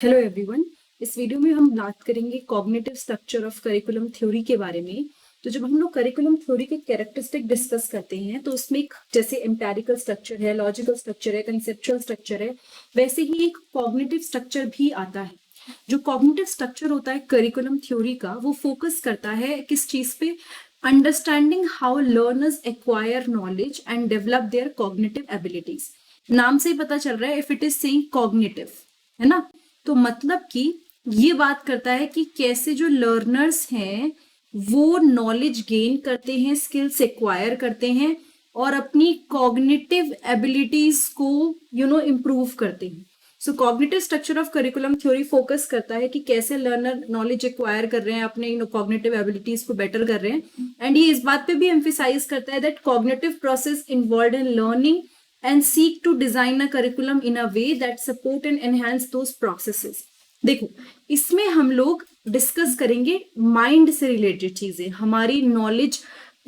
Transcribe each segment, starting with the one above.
Hello everyone. इस video में हम बात करेंगे cognitive structure of curriculum theory के बारे में। तो जब हम लोग करिकुलम थ्योरी के कैरेक्टरिस्टिक डिस्कस करते हैं तो उसमें एक जैसे एम्पेरिकल स्ट्रक्चर है, लॉजिकल स्ट्रक्चर है, कंसेप्चुअल स्ट्रक्चर है, वैसे ही एक कॉग्निटिव स्ट्रक्चर भी आता है। जो कॉग्निटिव स्ट्रक्चर होता है करिकुलम थ्योरी का, वो फोकस करता है किस चीज पे? Understanding how learners acquire knowledge and develop their cognitive abilities. नाम से ही पता चल रहा है, if it is saying cognitive, है ना, तो मतलब कि ये बात करता है कि कैसे जो लर्नर्स हैं वो नॉलेज गेन करते हैं, स्किल्स एक्वायर करते हैं और अपनी कॉग्निटिव एबिलिटीज को इम्प्रूव करते हैं। So cognitive structure of curriculum theory focus करता है कि कैसे लर्नर नॉलेज एक्वायर कर रहे हैं, अपने कॉग्निटिव एबिलिटीज को बेटर कर रहे हैं। एंड ये इस बात पे भी एम्फिसाइज करता है that cognitive process involve in learning and seek to design a curriculum in a way that support and enhance those processes। देखो, इसमें हम लोग डिस्कस करेंगे माइंड से रिलेटेड चीजें, हमारी नॉलेज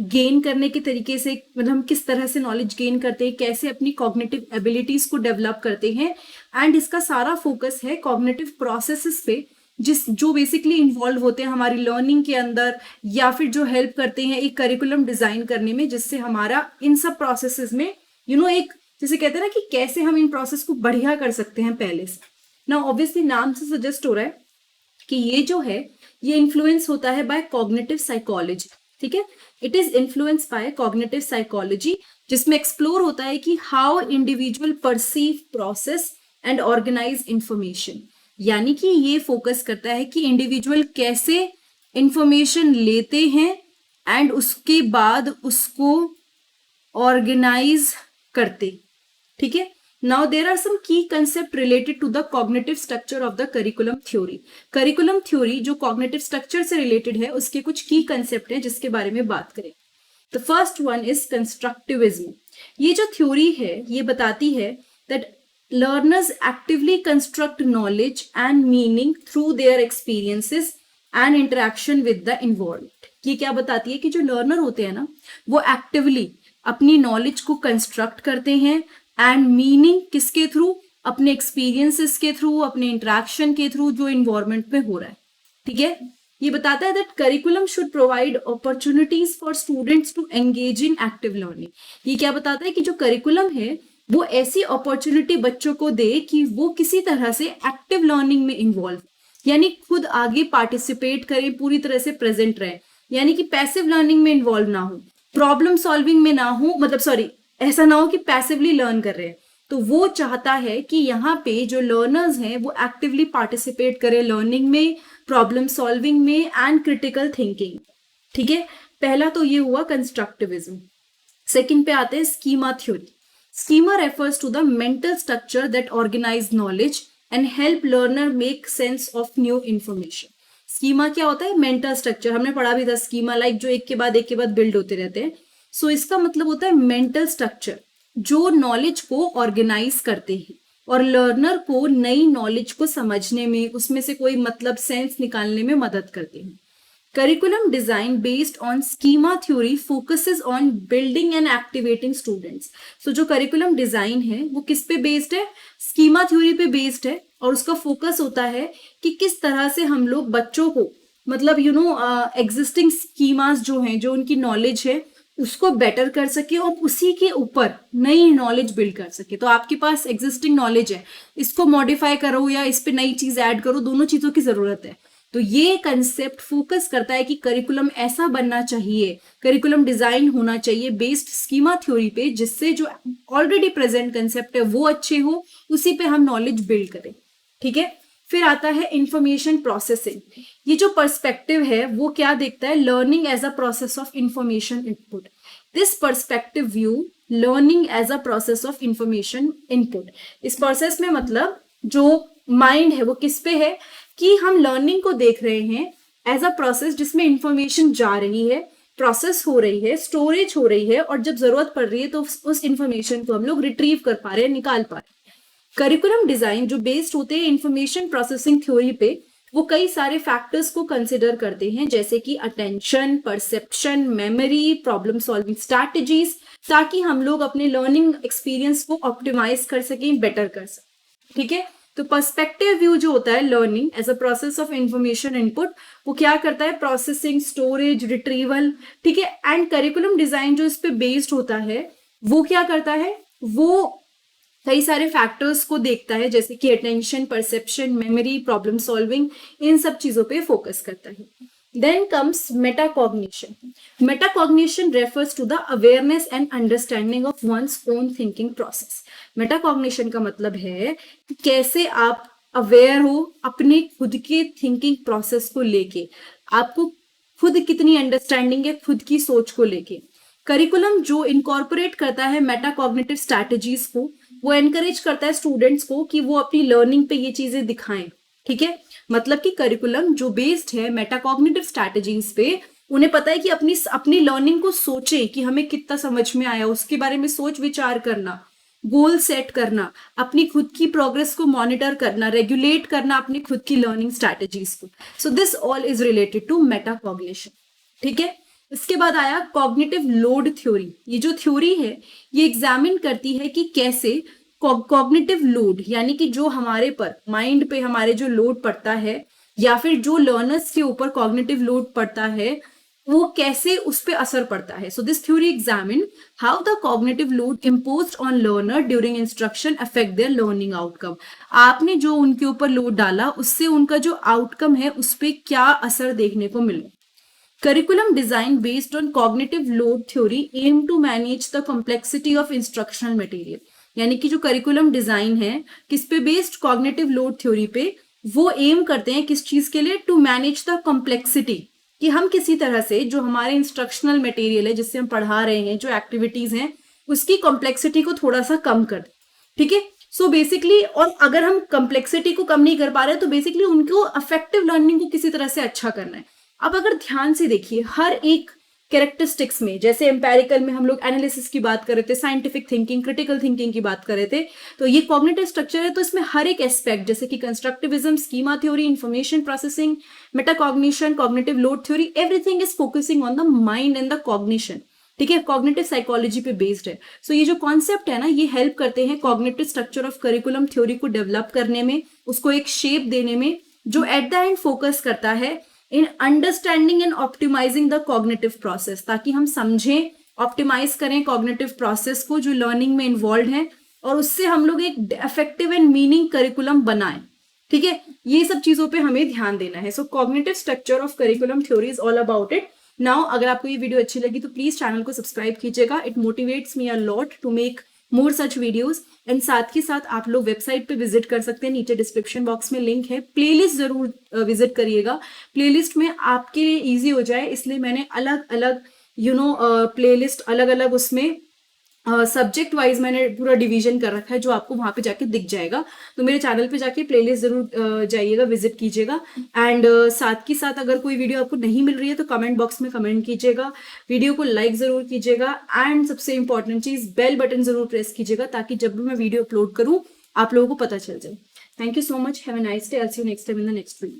गेन करने के तरीके से, मतलब हम किस तरह से नॉलेज गेन करते हैं, कैसे अपनी कॉग्निटिव एबिलिटीज को डेवलप करते हैं। एंड इसका सारा फोकस है कॉग्निटिव प्रोसेसेस पे, जो बेसिकली इन्वॉल्व होते हैं हमारी लर्निंग के अंदर, या फिर जो हेल्प करते हैं एक करिकुलम डिजाइन करने में, जिससे हमारा इन सब प्रोसेसेस में एक जैसे कहते हैं ना कि कैसे हम इन प्रोसेस को बढ़िया कर सकते हैं पहले से ना। ऑब्वियसली नाम से सजेस्ट हो रहा है कि ये जो है ये इन्फ्लुएंस होता है बाय कॉग्निटिव साइकोलॉजी। ठीक है, it is influence by cognitive psychology, जिसमें एक्सप्लोर होता है कि how individual perceive process and organize information. यानी कि ये फोकस करता है कि इंडिविजुअल कैसे इंफॉर्मेशन लेते हैं एंड उसके बाद उसको ऑर्गेनाइज करते। ठीक है, now there are some key concept related to the cognitive structure of the curriculum theory. Curriculum theory जो कॉग्निटिव स्ट्रक्चर से रिलेटेड है, उसके कुछ की कंसेप्ट हैं जिसके बारे में बात करें। The first one is constructivism. ये जो थ्योरी है ये बताती है that learners actively construct knowledge and meaning through their experiences and interaction with the involved. ये क्या बताती है कि जो लर्नर होते हैं ना, वो एक्टिवली अपनी नॉलेज को कंस्ट्रक्ट करते हैं एंड मीनिंग किसके थ्रू? अपने एक्सपीरियंसेस के थ्रू, अपने इंटरेक्शन के थ्रू जो इन्वायरमेंट में हो रहा है। ठीक है, ये बताता है that curriculum should provide opportunities for students to engage in active learning. ये क्या बताता है कि जो करिकुलम है वो ऐसी अपॉर्चुनिटी बच्चों को दे कि वो किसी तरह से एक्टिव लर्निंग में इन्वॉल्व, यानी खुद आगे पार्टिसिपेट करें, पूरी तरह से प्रेजेंट रहे, यानी कि पैसिव लर्निंग में इन्वॉल्व ना हो, प्रॉब्लम सॉल्विंग में ना हो, मतलब सॉरी, ऐसा ना हो कि पैसिवली लर्न कर रहे हैं। तो वो चाहता है कि यहाँ पे जो लर्नर्स हैं वो एक्टिवली पार्टिसिपेट करें लर्निंग में, प्रॉब्लम सॉल्विंग में एंड क्रिटिकल थिंकिंग। ठीक है, पहला तो ये हुआ कंस्ट्रक्टिविज्म। सेकंड पे आते हैं schema theory. Schema refers to the mental structure that organize knowledge and help learner make sense of new information. Schema क्या होता है? मेंटल स्ट्रक्चर, हमने पढ़ा भी था स्कीमा लाइक जो एक के बाद बिल्ड होते रहते हैं। सो इसका मतलब होता है मेंटल स्ट्रक्चर जो नॉलेज को ऑर्गेनाइज करते हैं और लर्नर को नई नॉलेज को समझने में, उसमें से कोई मतलब सेंस निकालने में मदद करते हैं। Curriculum design based on schema theory focuses on building and activating students. So जो करिकुलम डिजाइन है वो किस पे बेस्ड है? स्कीमा थ्योरी पे बेस्ड है, और उसका फोकस होता है कि किस तरह से हम लोग बच्चों को, मतलब एग्जिस्टिंग स्कीमास जो हैं, जो उनकी नॉलेज है उसको बेटर कर सके और उसी के ऊपर नई नॉलेज बिल्ड कर सके। तो आपके पास एग्जिस्टिंग नॉलेज है, इसको मॉडिफाई करो या इस पे नई चीज ऐड करो, दोनों चीजों की जरूरत है। तो ये कंसेप्ट फोकस करता है कि करिकुलम ऐसा बनना चाहिए, करिकुलम डिजाइन होना चाहिए बेस्ड स्कीमा थ्योरी पे, जिससे जो ऑलरेडी प्रेजेंट कंसेप्ट है वो अच्छे हो, उसी पे हम नॉलेज बिल्ड करें। ठीक है, फिर आता है इंफॉर्मेशन प्रोसेसिंग। ये जो पर्सपेक्टिव है वो क्या देखता है? Learning as a process of information input. This perspective view learning as a process of information input. इस प्रोसेस में मतलब जो माइंड है वो किस पे है कि हम लर्निंग को देख रहे हैं एज अ प्रोसेस जिसमें इंफॉर्मेशन जा रही है, प्रोसेस हो रही है, स्टोरेज हो रही है, और जब जरूरत पड़ रही है तो उस इंफॉर्मेशन को हम लोग रिट्रीव कर पा रहे हैं, निकाल पा रहे हैं। करिकुलम डिजाइन जो बेस्ड होते हैं इंफॉर्मेशन प्रोसेसिंग थ्योरी पे, वो कई सारे फैक्टर्स को कंसिडर करते हैं, जैसे कि attention, perception, memory, problem solving strategies, ताकि हम लोग अपने लर्निंग एक्सपीरियंस को ऑप्टिमाइज कर सकें, बेटर कर सकें। ठीक है, तो पर्सपेक्टिव व्यू जो होता है learning as a process of information input, वो क्या करता है, प्रोसेसिंग, स्टोरेज, रिट्रीवल, ठीक है। एंड करिकुलम डिजाइन जो इस पे बेस्ड होता है वो क्या करता है, वो कई सारे फैक्टर्स को देखता है, जैसे कि attention, perception, memory, problem solving, इन सब चीजों पे फोकस करता है। Then comes metacognition. Metacognition refers to the awareness and understanding of one's own thinking process. Metacognition का मतलब है कि कैसे आप अवेयर हो अपने खुद के थिंकिंग प्रोसेस को लेके, आपको खुद कितनी अंडरस्टैंडिंग है खुद की सोच को लेके। करिकुलम जो इनकॉर्पोरेट करता है मेटाकॉग्निटिव स्ट्रैटेजीज को, वो एनकरेज करता है स्टूडेंट्स को कि वो अपनी लर्निंग पे ये चीजें दिखाएं, ठीक है। मतलब कि करिकुलम जो बेस्ड है मेटाकॉग्निटिव स्ट्रैटेजीज पे, उन्हें पता है कि अपनी लर्निंग को सोचें कि हमें कितना समझ में आया, उसके बारे में सोच विचार करना, गोल सेट करना, अपनी खुद की प्रोग्रेस को मॉनिटर करना, रेगुलेट करना अपनी खुद की लर्निंग स्ट्रैटेजीज को। So this all is related to metacognition, ठीक है। इसके बाद आया कॉग्निटिव लोड थ्योरी। ये जो थ्योरी है ये एग्जामिन करती है कि कैसे कॉग्निटिव लोड, यानी कि जो हमारे पर माइंड पे हमारे जो लोड पड़ता है या फिर जो लर्नर्स के ऊपर कॉग्निटिव लोड पड़ता है, वो कैसे उस पर असर पड़ता है। So this theory examine how the cognitive load imposed on learner during instruction affect there learning outcome. आपने जो उनके ऊपर लोड डाला उससे उनका जो आउटकम है उस पर क्या असर देखने को मिला। Curriculum design based on cognitive load theory aim to manage the complexity of instructional material. यानी कि जो करिकुलम डिजाइन है किस पे बेस्ड, कॉग्निटिव लोड थ्योरी पे, वो एम करते हैं किस चीज के लिए, टू मैनेज द कॉम्प्लेक्सिटी, कि हम किसी तरह से जो हमारे इंस्ट्रक्शनल मटेरियल है जिससे हम पढ़ा रहे हैं, जो एक्टिविटीज हैं, उसकी कॉम्प्लेक्सिटी को थोड़ा सा कम कर दें, ठीक है। सो बेसिकली, और अगर हम कॉम्प्लेक्सिटी को कम नहीं कर पा रहे तो बेसिकली उनको अफेक्टिव लर्निंग को किसी तरह से अच्छा करना है। अब अगर ध्यान से देखिए हर एक कैरेक्टरिस्टिक्स में, जैसे एम्पेरिकल में हम लोग एनालिसिस की बात कर रहे थे, साइंटिफिक थिंकिंग, क्रिटिकल थिंकिंग की बात कर रहे थे, तो ये कॉग्निटिव स्ट्रक्चर है, तो इसमें हर एक एस्पेक्ट जैसे कि constructivism, schema theory, information processing, metacognition, cognitive load theory, everything is focusing on the mind and the cognition, ठीक है। कॉग्निटिव साइकोलॉजी पे बेस्ड है। सो ये जो कॉन्सेप्ट है ना, ये हेल्प करते हैं cognitive structure of curriculum theory को डेवलप करने में, उसको एक शेप देने में, जो एट द एंड फोकस करता है in understanding and optimizing the cognitive process, ताकि हम समझें, ऑप्टिमाइज करें कॉग्निटिव प्रोसेस को जो लर्निंग में इन्वॉल्व है, और उससे हम लोग एक इफेक्टिव एंड मीनिंग करिकुलम बनाएं, ठीक है। ये सब चीजों पे हमें ध्यान देना है। So cognitive structure of curriculum theory is all about it. Now अगर आपको ये वीडियो अच्छी लगी तो प्लीज चैनल को सब्सक्राइब कीजिएगा, it motivates me a lot to make more such videos. And साथ ही साथ आप लोग वेबसाइट पे विजिट कर सकते हैं, नीचे डिस्क्रिप्शन बॉक्स में लिंक है। प्लेलिस्ट जरूर विजिट करिएगा, प्लेलिस्ट में आपके लिए इजी हो जाए इसलिए मैंने अलग अलग प्लेलिस्ट अलग अलग उसमें सब्जेक्ट वाइज मैंने पूरा डिवीजन कर रखा है, जो आपको वहां पे जाके दिख जाएगा। तो मेरे चैनल पे जाके प्लेलिस्ट जरूर जाइएगा, विजिट कीजिएगा। एंड साथ ही साथ अगर कोई वीडियो आपको नहीं मिल रही है तो कमेंट बॉक्स में कमेंट कीजिएगा, वीडियो को लाइक जरूर कीजिएगा, एंड सबसे इंपॉर्टेंट चीज बेल बटन जरूर प्रेस कीजिएगा, ताकि जब भी मैं वीडियो अपलोड करूँ आप लोगों को पता चल जाए। Thank you so much, have a nice day, I will see you next time in the next video.